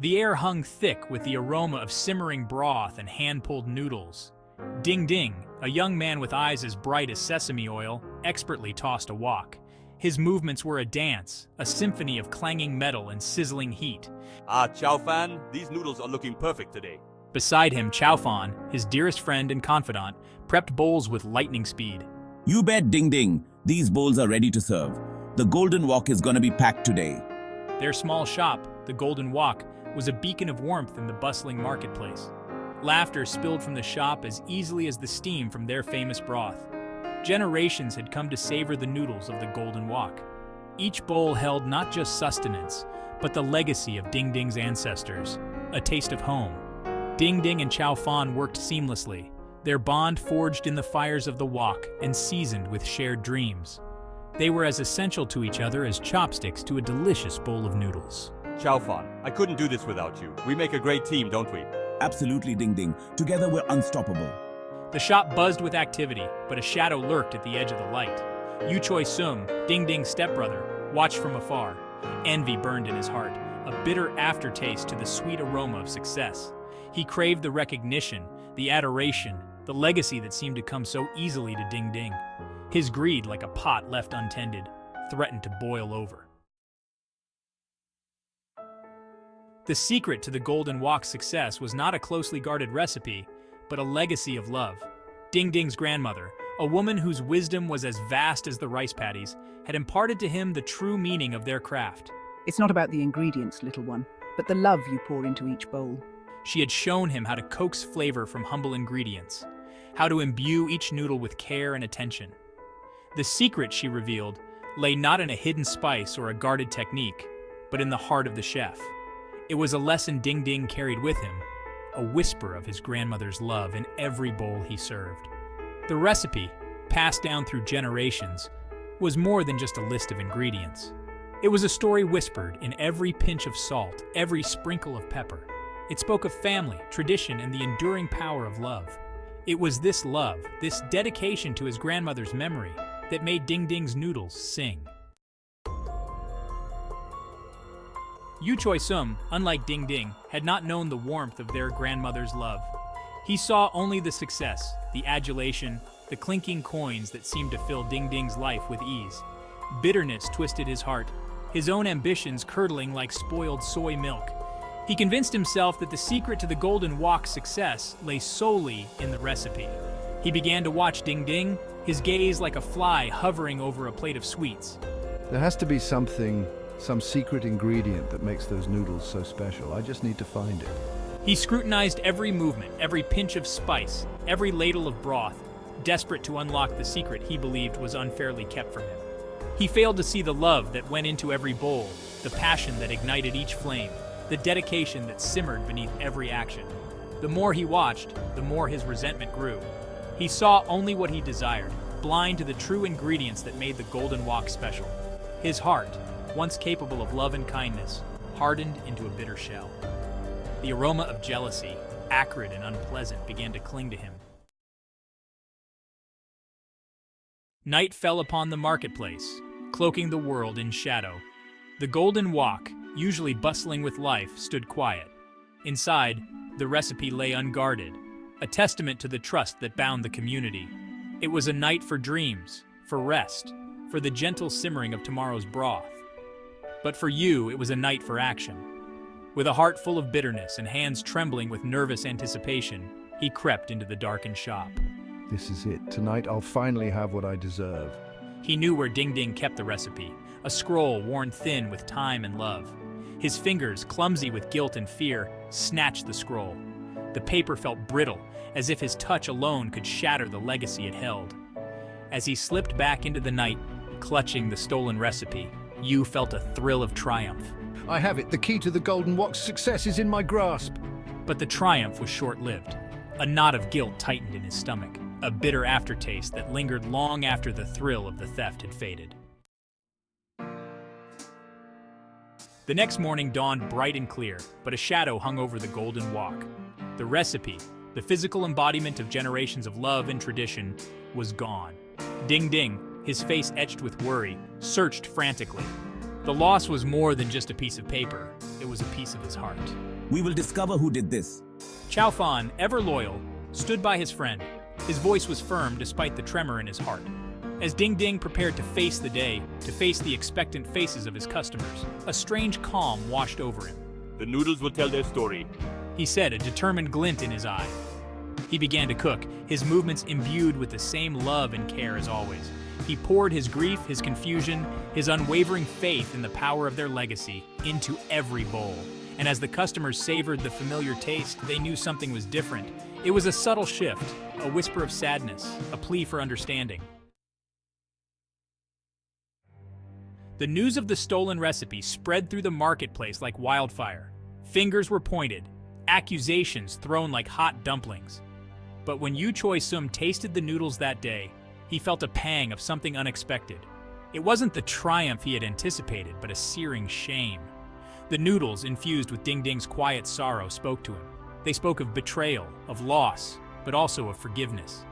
The air hung thick with the aroma of simmering broth and hand-pulled noodles. Ding-Ding, a young man with eyes as bright as sesame oil, expertly tossed a wok. His movements were a dance, a symphony of clanging metal and sizzling heat. Ah, Chowfan, these noodles are looking perfect today. Beside him, Chowfan, his dearest friend and confidant, prepped bowls with lightning speed. You bet, Ding-Ding. These bowls are ready to serve. The Golden Wok is gonna be packed today. Their small shop, the Golden Wok, was a beacon of warmth in the bustling marketplace. Laughter spilled from the shop as easily as the steam from their famous broth. Generations had come to savor the noodles of the Golden Wok. Each bowl held not just sustenance, but the legacy of Ding-Ding's ancestors, a taste of home. Ding-Ding and Chowfan worked seamlessly, their bond forged in the fires of the wok and seasoned with shared dreams. They were as essential to each other as chopsticks to a delicious bowl of noodles. Chowfan, I couldn't do this without you. We make a great team, don't we? Absolutely, Ding-Ding. Together we're unstoppable. The shop buzzed with activity, but a shadow lurked at the edge of the light. Yu Choy Sum, Ding-Ding's stepbrother, watched from afar. Envy burned in his heart, a bitter aftertaste to the sweet aroma of success. He craved the recognition, the adoration, the legacy that seemed to come so easily to Ding-Ding. His greed, like a pot left untended, threatened to boil over. The secret to the Golden Wok's success was not a closely guarded recipe, but a legacy of love. Ding-Ding's grandmother, a woman whose wisdom was as vast as the rice paddies, had imparted to him the true meaning of their craft. It's not about the ingredients, little one, but the love you pour into each bowl. She had shown him how to coax flavor from humble ingredients, how to imbue each noodle with care and attention. The secret, she revealed, lay not in a hidden spice or a guarded technique, but in the heart of the chef. It was a lesson Ding-Ding carried with him, a whisper of his grandmother's love in every bowl he served. The recipe, passed down through generations, was more than just a list of ingredients. It was a story whispered in every pinch of salt, every sprinkle of pepper. It spoke of family, tradition, and the enduring power of love. It was this love, this dedication to his grandmother's memory, that made Ding-Ding's noodles sing. Yu Choy Sum, unlike Ding-Ding, had not known the warmth of their grandmother's love. He saw only the success, the adulation, the clinking coins that seemed to fill Ding-Ding's life with ease. Bitterness twisted his heart, his own ambitions curdling like spoiled soy milk. He convinced himself that the secret to the Golden Wok's success lay solely in the recipe. He began to watch Ding-Ding, his gaze like a fly hovering over a plate of sweets. There has to be something, some secret ingredient that makes those noodles so special. I just need to find it. He scrutinized every movement, every pinch of spice, every ladle of broth, desperate to unlock the secret he believed was unfairly kept from him. He failed to see the love that went into every bowl, the passion that ignited each flame, the dedication that simmered beneath every action. The more he watched, the more his resentment grew. He saw only what he desired, blind to the true ingredients that made the Golden Wok special. His heart, once capable of love and kindness, hardened into a bitter shell. The aroma of jealousy, acrid and unpleasant, began to cling to him. Night fell upon the marketplace, cloaking the world in shadow. The Golden Wok, usually bustling with life, stood quiet. Inside, the recipe lay unguarded, a testament to the trust that bound the community. It was a night for dreams, for rest, for the gentle simmering of tomorrow's broth. But for you, it was a night for action. With a heart full of bitterness and hands trembling with nervous anticipation, he crept into the darkened shop. This is it. Tonight I'll finally have what I deserve. He knew where Ding-Ding kept the recipe, a scroll worn thin with time and love. His fingers, clumsy with guilt and fear, snatched the scroll. The paper felt brittle, as if his touch alone could shatter the legacy it held. As he slipped back into the night, clutching the stolen recipe, Yu felt a thrill of triumph. I have it. The key to the Golden Wok's success is in my grasp. But the triumph was short-lived. A knot of guilt tightened in his stomach, a bitter aftertaste that lingered long after the thrill of the theft had faded. The next morning dawned bright and clear, but a shadow hung over the Golden Wok. The recipe, the physical embodiment of generations of love and tradition, was gone. Ding-Ding, his face etched with worry, searched frantically. The loss was more than just a piece of paper. it was a piece of his heart. We will discover who did this. Chowfan, ever loyal, stood by his friend. His voice was firm despite the tremor in his heart. As Ding-Ding prepared to face the day, to face the expectant faces of his customers, a strange calm washed over him. The Noodles will tell their story. He said, a determined glint in his eye. He began to cook, his movements imbued with the same love and care as always. He poured his grief, his confusion, his unwavering faith in the power of their legacy into every bowl. And as the customers savored the familiar taste, they knew something was different. It was a subtle shift, a whisper of sadness, a plea for understanding. The news of the stolen recipe spread through the marketplace like wildfire. Fingers were pointed, accusations thrown like hot dumplings. But when Yu Choy Sum tasted the noodles that day, he felt a pang of something unexpected. It wasn't the triumph he had anticipated, but a searing shame. The noodles, infused with Ding-Ding's quiet sorrow, spoke to him. They spoke of betrayal, of loss, but also of forgiveness.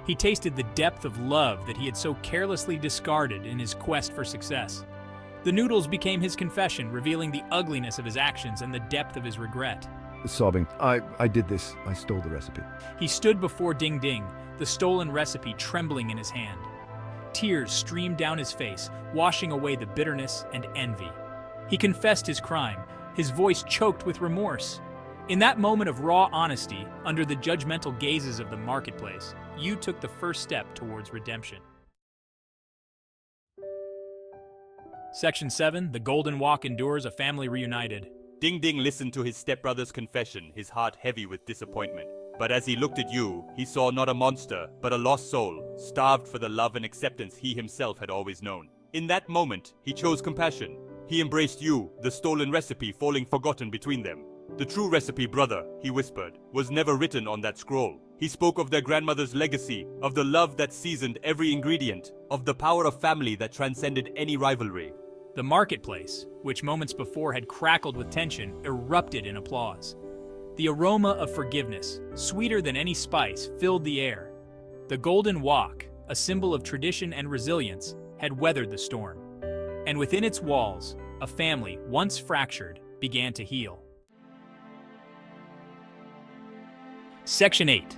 He tasted the depth of love that he had so carelessly discarded in his quest for success. The noodles became his confession, revealing the ugliness of his actions and the depth of his regret. Sobbing, I did this. I stole the recipe. He stood before Ding-Ding, the stolen recipe trembling in his hand. Tears streamed down his face, washing away the bitterness and envy. He confessed his crime, his voice choked with remorse. In that moment of raw honesty, under the judgmental gazes of the marketplace, Yu took the first step towards redemption. Section 7, The Golden Wok endures, a family reunited. Ding-Ding listened to his stepbrother's confession, his heart heavy with disappointment. But as he looked at Yu, he saw not a monster, but a lost soul, starved for the love and acceptance he himself had always known. In that moment, he chose compassion. He embraced Yu, the stolen recipe falling forgotten between them. The true recipe, brother, he whispered, was never written on that scroll. He spoke of their grandmother's legacy, of the love that seasoned every ingredient, of the power of family that transcended any rivalry. The marketplace, which moments before had crackled with tension, erupted in applause. The aroma of forgiveness, sweeter than any spice, filled the air. The Golden Wok, a symbol of tradition and resilience, had weathered the storm. And within its walls, a family, once fractured, began to heal. Section 8.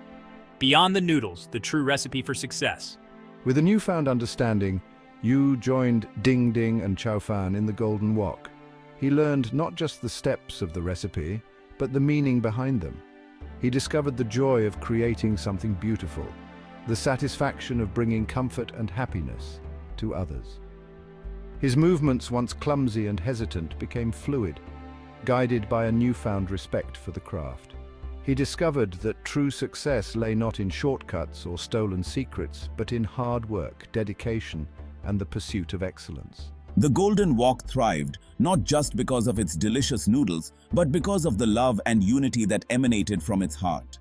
Beyond the Noodles, the true recipe for success. With a newfound understanding, Yu joined Ding-Ding and Chowfan in the Golden Wok. He learned not just the steps of the recipe, but the meaning behind them. He discovered the joy of creating something beautiful, the satisfaction of bringing comfort and happiness to others. His movements, once clumsy and hesitant, became fluid, guided by a newfound respect for the craft. He discovered that true success lay not in shortcuts or stolen secrets, but in hard work, dedication, and the pursuit of excellence. The Golden Wok thrived, not just because of its delicious noodles, but because of the love and unity that emanated from its heart.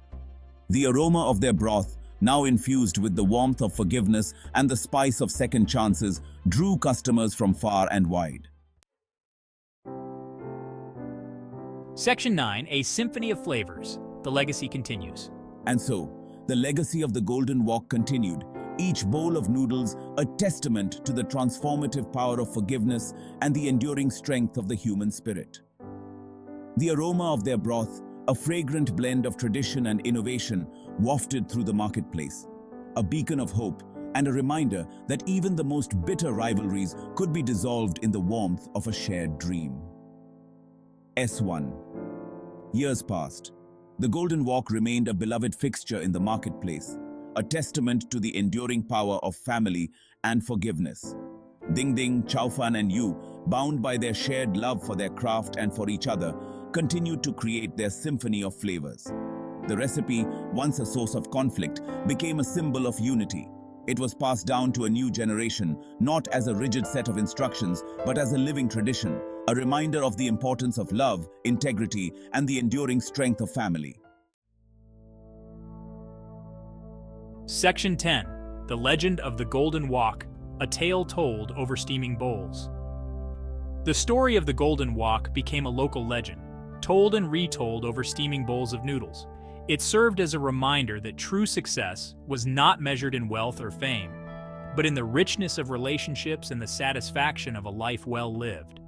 The aroma of their broth, now infused with the warmth of forgiveness and the spice of second chances, drew customers from far and wide. Section 9, A Symphony of Flavors. The legacy continues. And so, the legacy of the Golden Wok continued, each bowl of noodles a testament to the transformative power of forgiveness and the enduring strength of the human spirit. The aroma of their broth, a fragrant blend of tradition and innovation, wafted through the marketplace, a beacon of hope and a reminder that even the most bitter rivalries could be dissolved in the warmth of a shared dream. S1. Years passed. The Golden Wok remained a beloved fixture in the marketplace, a testament to the enduring power of family and forgiveness. Ding-Ding, Chowfan and Yu, bound by their shared love for their craft and for each other, continued to create their symphony of flavors. The recipe, once a source of conflict, became a symbol of unity. It was passed down to a new generation, not as a rigid set of instructions, but as a living tradition, a reminder of the importance of love, integrity, and the enduring strength of family. Section 10. The Legend of the Golden Wok, a tale told over steaming bowls. The story of the Golden Wok became a local legend, told and retold over steaming bowls of noodles. It served as a reminder that true success was not measured in wealth or fame, but in the richness of relationships and the satisfaction of a life well lived.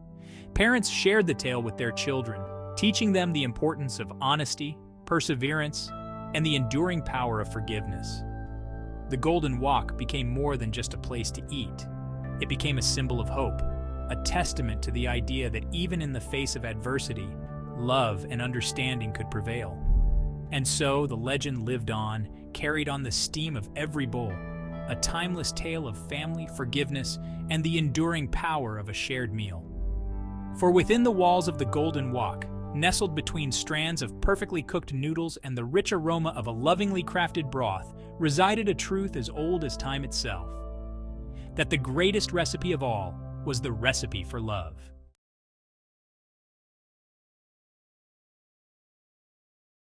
Parents shared the tale with their children, teaching them the importance of honesty, perseverance, and the enduring power of forgiveness. The Golden Wok became more than just a place to eat. It became a symbol of hope, a testament to the idea that even in the face of adversity, love and understanding could prevail. And so the legend lived on, carried on the steam of every bowl, a timeless tale of family, forgiveness, and the enduring power of a shared meal. For within the walls of the Golden Wok, nestled between strands of perfectly cooked noodles and the rich aroma of a lovingly crafted broth, resided a truth as old as time itself: that the greatest recipe of all was the recipe for love.